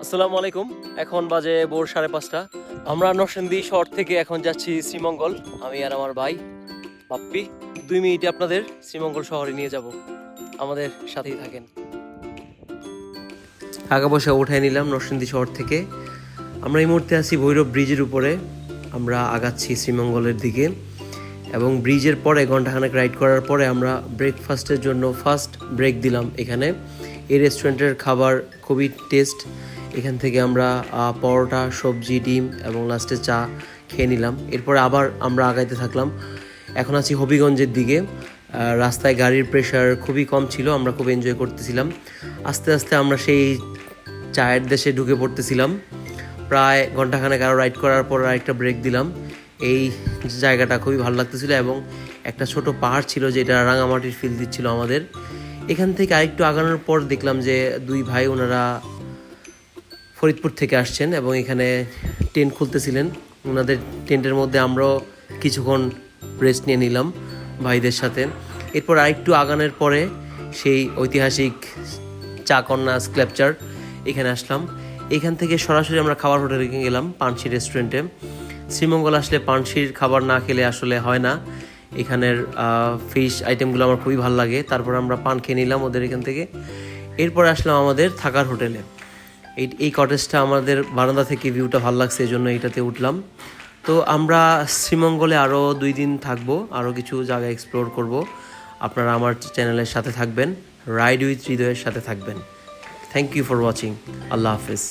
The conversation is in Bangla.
আসসালামু আলাইকুম। এখন বাজে ভোর 5:30। আমরা নরসিংদী শহর থেকে এখন যাচ্ছি শ্রীমঙ্গল। আমি আর আমার ভাই বাপ্পি 2 মিনিটে আপনাদের শ্রীমঙ্গল শহরে নিয়ে যাব। আমাদের সাথেই থাকেন। টাকা পয়সা উঠাই নিলাম নরসিংদী শহর থেকে। আমরা এই মুহূর্তে আছি ভৈরব ব্রিজের উপরে। আমরা আগাচ্ছি শ্রীমঙ্গলের দিকে এবং ব্রিজের পরে ঘন্টাখানেক রাইড করার পরে আমরা ব্রেকফাস্টের জন্য ফার্স্ট ব্রেক দিলাম এখানে। এই রেস্টুরেন্টের খাবার খুবই টেস্ট। এখান থেকে আমরা পরোটা, সবজি, ডিম এবং লাস্টে চা খেয়ে নিলাম। এরপরে আবার আমরা আগাইতে থাকলাম। এখন আছি হবিগঞ্জের দিকে। রাস্তায় গাড়ির প্রেশার খুবই কম ছিল, আমরা খুব এনজয় করতেছিলাম। আস্তে আস্তে আমরা সেই চায়ের দেশে ঢুকে পড়তেছিলাম। প্রায় ঘন্টাখানেক আরও রাইড করার পর আরেকটা ব্রেক দিলাম। এই জায়গাটা খুবই ভালো লাগতেছিল এবং একটা ছোট পাহাড় ছিল যেটা রাঙামাটির ফিল দিচ্ছিল আমাদের। এখান থেকে আরেকটু আগানোর পর দেখলাম যে দুই ভাই ওনারা ফরিদপুর থেকে আসছেন এবং এখানে টেন্ট খুলতেছিলেন। ওনাদের টেন্টের মধ্যে আমরাও কিছুক্ষণ রেস্ট নিয়ে নিলাম ভাইদের সাথে। এরপর আরেকটু আগানোর পরে সেই ঐতিহাসিক চাকন্যা স্ক্ল্যাপচার এখানে আসলাম। এখান থেকে সরাসরি আমরা খাবার হোটেলে গেলাম, পানসি রেস্টুরেন্টে। শ্রীমঙ্গল আসলে পানসির খাবার না খেলে আসলে হয় না। এখানের ফিশ আইটেমগুলো আমার খুবই ভালো লাগে। তারপর আমরা পান খেয়ে নিলাম ওদের এখান থেকে। এরপর আসলাম আমাদের থাকার হোটেলে। এই কটেজটা আমাদের বারান্দা থেকে ভিউটা ভালো লাগছে, এই জন্য এইটাতে উঠলাম। তো আমরা শ্রীমঙ্গলে আরও 2 দিন থাকবো, আরও কিছু জায়গা এক্সপ্লোর করব। আপনারা আমার চ্যানেলের সাথে থাকবেন, রাইড উইথ হৃদয়ের সাথে থাকবেন। Thank you for watching. আল্লাহ হাফিজ।